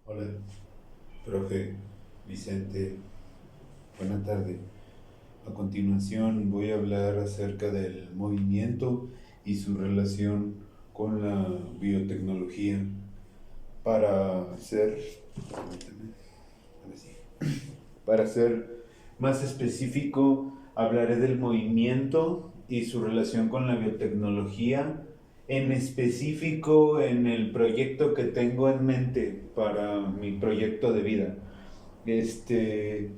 Hola, profe Vicente, buena tarde. A continuación voy a hablar acerca del movimiento y su relación con la biotecnología. Para ser, permítame, ahora sí. Para ser más específico, hablaré del movimiento y su relación con la biotecnología, en específico en el proyecto que tengo en mente para mi proyecto de vida. Este,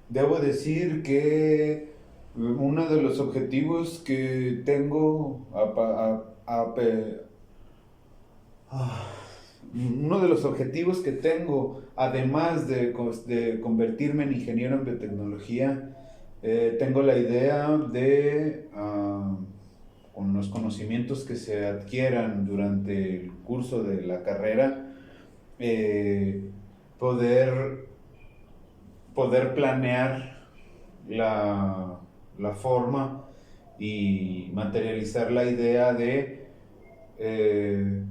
Debo decir que uno de los objetivos que tengo ah, uno de los objetivos que tengo, además de convertirme en ingeniero en biotecnología, tengo la idea de, con los conocimientos que se adquieran durante el curso de la carrera, eh, poder, poder planear la, la forma y materializar la idea de eh,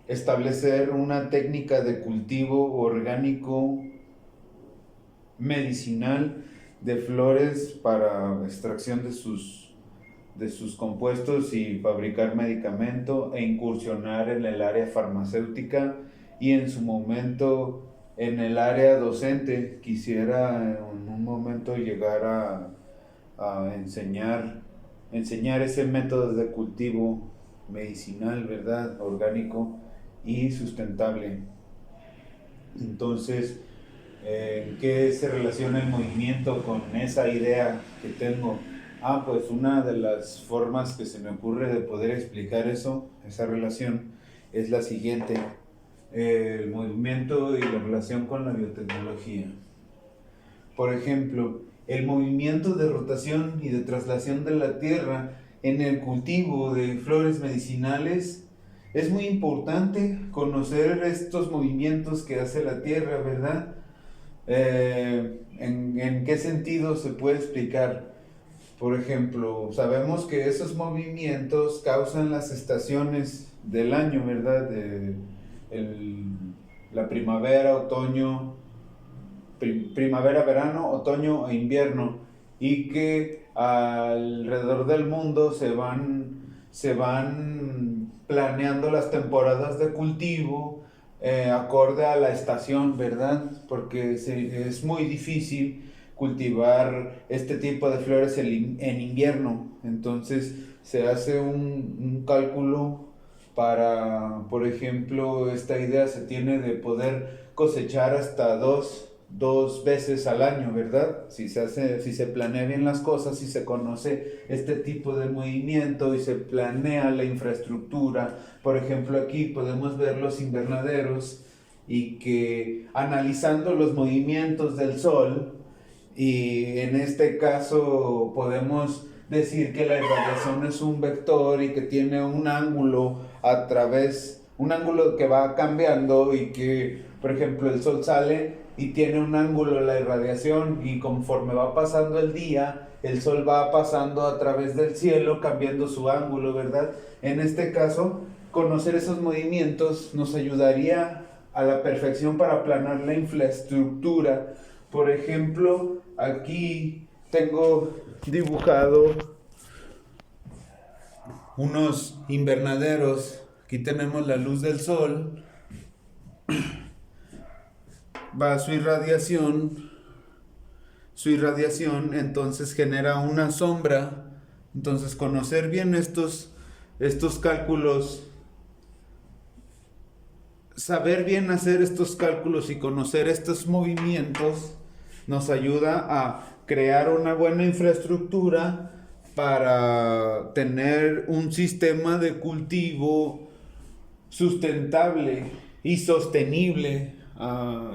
establecer una técnica de cultivo orgánico medicinal de flores para extracción de sus compuestos y fabricar medicamento e incursionar en el área farmacéutica y en su momento en el área docente. Quisiera en un momento llegar a enseñar ese método de cultivo medicinal, ¿verdad? Orgánico y sustentable. Entonces, ¿en qué se relaciona el movimiento con esa idea que tengo? Pues una de las formas que se me ocurre de poder explicar eso, esa relación, es la siguiente. El movimiento y la relación con la biotecnología. Por ejemplo, el movimiento de rotación y de traslación de la tierra en el cultivo de flores medicinales. Es muy importante conocer estos movimientos que hace la tierra, ¿verdad? ¿En qué sentido se puede explicar? Por ejemplo, sabemos que esos movimientos causan las estaciones del año, ¿verdad? El- la primavera, otoño, primavera, verano, otoño e invierno, y que alrededor del mundo se van planeando las temporadas de cultivo acorde a la estación, ¿verdad? Porque es muy difícil cultivar este tipo de flores en invierno. Entonces se hace un cálculo para, por ejemplo, esta idea se tiene de poder cosechar hasta dos veces al año, ¿verdad? Si se planea bien las cosas, si se conoce este tipo de movimiento y se planea la infraestructura. Por ejemplo, aquí podemos ver los invernaderos y que analizando los movimientos del sol, y en este caso podemos decir que la irradiación es un vector y que tiene un ángulo un ángulo que va cambiando, y que, por ejemplo, el sol sale y tiene un ángulo la irradiación, y conforme va pasando el día, el sol va pasando a través del cielo cambiando su ángulo, ¿verdad? En este caso, conocer esos movimientos nos ayudaría a la perfección para planear la infraestructura. Por ejemplo, aquí tengo dibujado unos invernaderos. Aquí tenemos la luz del sol, va su irradiación, entonces genera una sombra. Entonces conocer bien estos cálculos, saber bien hacer estos cálculos y conocer estos movimientos nos ayuda a crear una buena infraestructura para tener un sistema de cultivo sustentable y sostenible,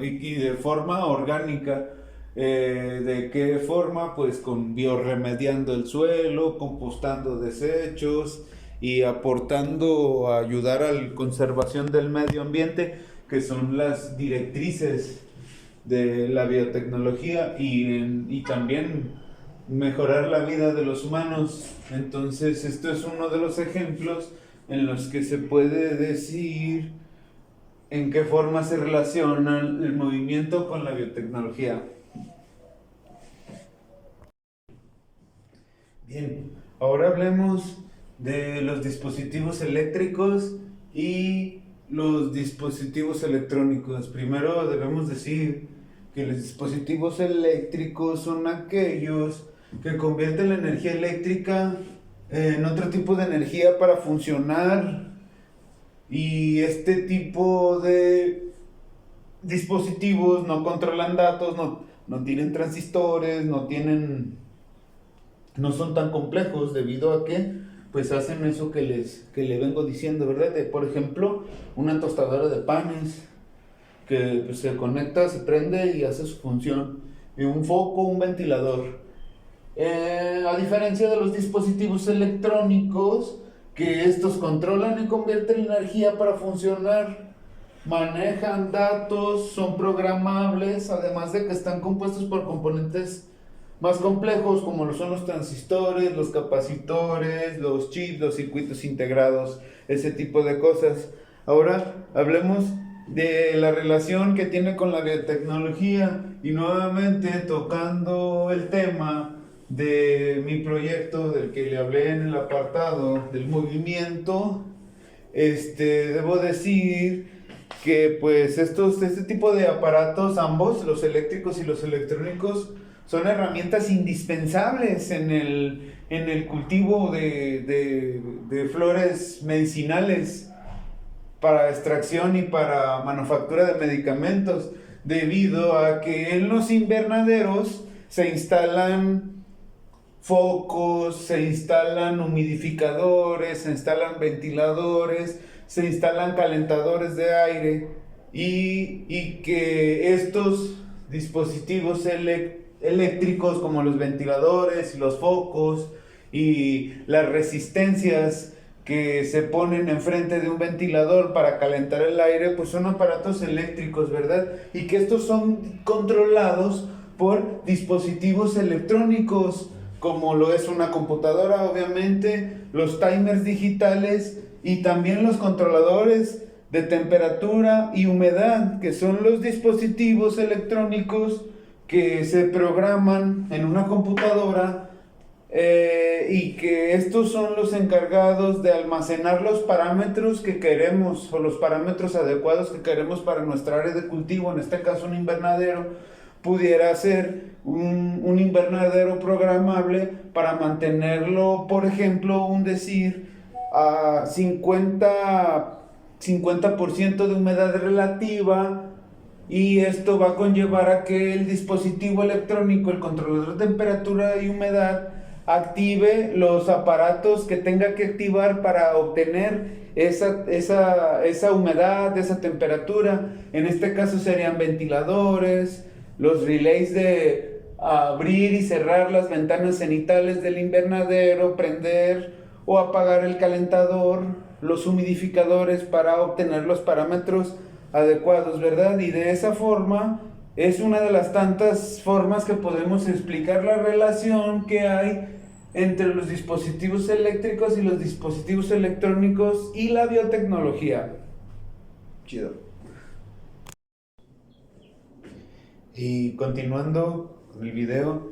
y de forma orgánica. ¿De qué forma? Pues con bioremediando el suelo, compostando desechos y aportando a ayudar a la conservación del medio ambiente, que son las directrices de la biotecnología, y también mejorar la vida de los humanos. Entonces, esto es uno de los ejemplos en los que se puede decir en qué forma se relaciona el movimiento con la biotecnología. Bien, ahora hablemos de los dispositivos eléctricos y los dispositivos electrónicos. Primero debemos decir que los dispositivos eléctricos son aquellos que convierten la energía eléctrica en otro tipo de energía para funcionar, y este tipo de dispositivos no controlan datos, no tienen transistores, no son tan complejos, debido a que pues hacen eso que le vengo diciendo, ¿verdad? Por ejemplo, una tostadora de panes que pues, se conecta, se prende y hace su función, y un foco, un ventilador. A diferencia de los dispositivos electrónicos, que estos controlan y convierten energía para funcionar, manejan datos, son programables, además de que están compuestos por componentes más complejos, como lo son los transistores, los capacitores, los chips, los circuitos integrados, ese tipo de cosas. Ahora hablemos de la relación que tiene con la biotecnología, y nuevamente tocando el tema de mi proyecto del que le hablé en el apartado del movimiento, debo decir que pues este tipo de aparatos, ambos, los eléctricos y los electrónicos, son herramientas indispensables en el cultivo de flores medicinales, para extracción y para manufactura de medicamentos, debido a que en los invernaderos se instalan focos, se instalan humidificadores, se instalan ventiladores, se instalan calentadores de aire, y que estos dispositivos eléctricos, como los ventiladores y los focos y las resistencias que se ponen enfrente de un ventilador para calentar el aire, pues son aparatos eléctricos, ¿verdad? Y que estos son controlados por dispositivos electrónicos, como lo es una computadora, obviamente, los timers digitales, y también los controladores de temperatura y humedad, que son los dispositivos electrónicos que se programan en una computadora, y que estos son los encargados de almacenar los parámetros que queremos, o los parámetros adecuados que queremos para nuestra área de cultivo. En este caso, un invernadero pudiera ser un invernadero programable para mantenerlo, por ejemplo, a 50% de humedad relativa, y esto va a conllevar a que el dispositivo electrónico, el controlador de temperatura y humedad, active los aparatos que tenga que activar para obtener esa humedad, esa temperatura. En este caso serían ventiladores, los relays de abrir y cerrar las ventanas cenitales del invernadero, prender o apagar el calentador, los humidificadores para obtener los parámetros adecuados, ¿verdad? Y de esa forma es una de las tantas formas que podemos explicar la relación que hay entre los dispositivos eléctricos y los dispositivos electrónicos y la biotecnología. Chido. Y continuando el video,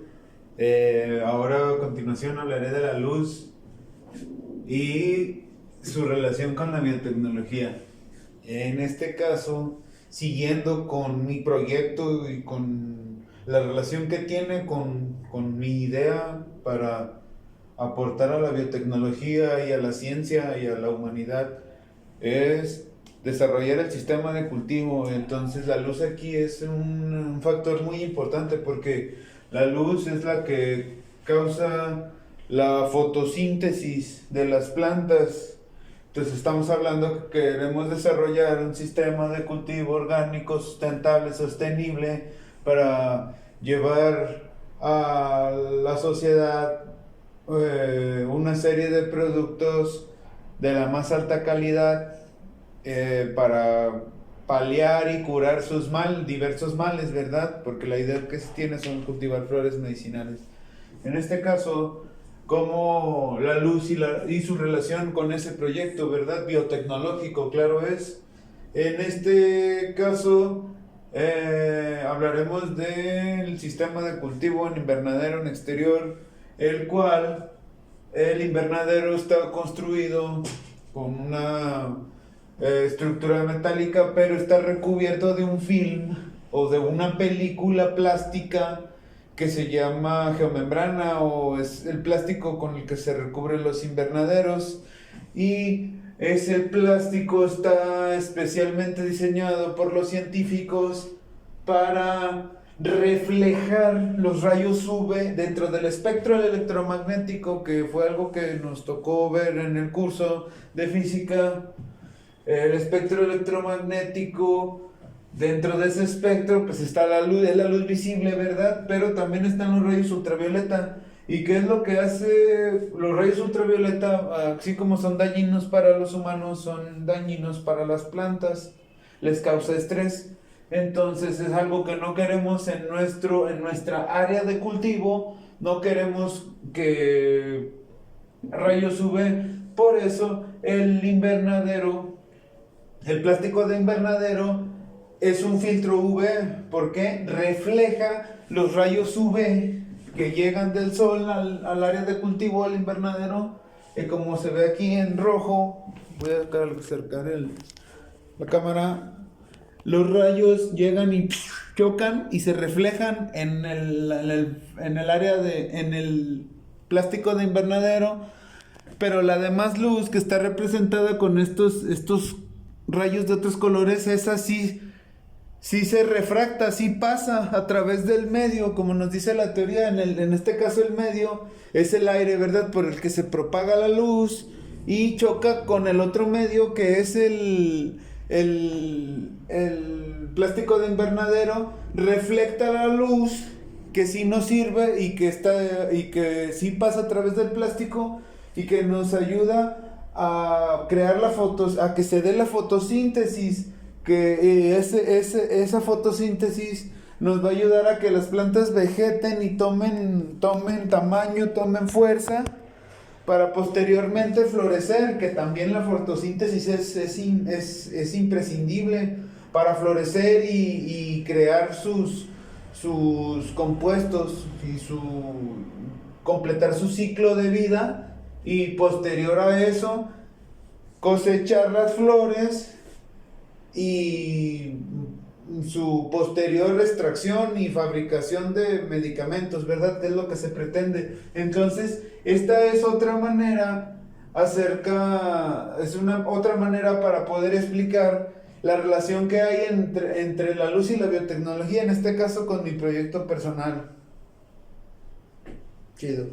ahora a continuación hablaré de la luz y su relación con la biotecnología. En este caso, siguiendo con mi proyecto y con la relación que tiene con mi idea para aportar a la biotecnología y a la ciencia y a la humanidad, es desarrollar el sistema de cultivo. Entonces la luz aquí es un factor muy importante, porque la luz es la que causa la fotosíntesis de las plantas. Entonces estamos hablando que queremos desarrollar un sistema de cultivo orgánico, sustentable, sostenible, para llevar a la sociedad una serie de productos de la más alta calidad, para paliar y curar diversos males, ¿verdad? Porque la idea que se tiene son cultivar flores medicinales. En este caso, como la luz y su relación con ese proyecto, ¿verdad? Biotecnológico, claro es, En este caso, hablaremos del sistema de cultivo en invernadero en exterior, el cual el invernadero está construido con una estructura metálica, pero está recubierto de un film o de una película plástica que se llama geomembrana, o es el plástico con el que se recubren los invernaderos. Y ese plástico está especialmente diseñado por los científicos para reflejar los rayos UV dentro del espectro electromagnético, que fue algo que nos tocó ver en el curso de física. El espectro electromagnético, dentro de ese espectro pues está la luz, es la luz visible, ¿verdad? Pero también están los rayos ultravioleta. ¿Y qué es lo que hace los rayos ultravioleta? Así como son dañinos para los humanos, son dañinos para las plantas, les causa estrés. Entonces es algo que no queremos en nuestra área de cultivo, no queremos que rayos UV. Por eso el invernadero, el plástico de invernadero es un filtro UV, porque refleja los rayos UV que llegan del sol al área de cultivo, al invernadero. Y como se ve aquí en rojo, voy a acercar la cámara, los rayos llegan y chocan y se reflejan en el área en el plástico de invernadero, pero la demás luz que está representada con estos rayos de otros colores, esa sí se refracta, sí pasa a través del medio, como nos dice la teoría. En este caso el medio es el aire, ¿verdad?, por el que se propaga la luz, y choca con el otro medio, que es el plástico de invernadero, refleja la luz que sí nos sirve y que sí pasa a través del plástico, y que nos ayuda a crear a que se dé la fotosíntesis, que esa fotosíntesis nos va a ayudar a que las plantas vegeten y tomen tamaño, tomen fuerza, para posteriormente florecer, que también la fotosíntesis es imprescindible para florecer y crear sus compuestos y completar su ciclo de vida, y posterior a eso cosechar las flores y su posterior extracción y fabricación de medicamentos, ¿verdad? Es lo que se pretende. Entonces, esta es otra manera otra manera para poder explicar la relación que hay entre la luz y la biotecnología, en este caso con mi proyecto personal. Chido.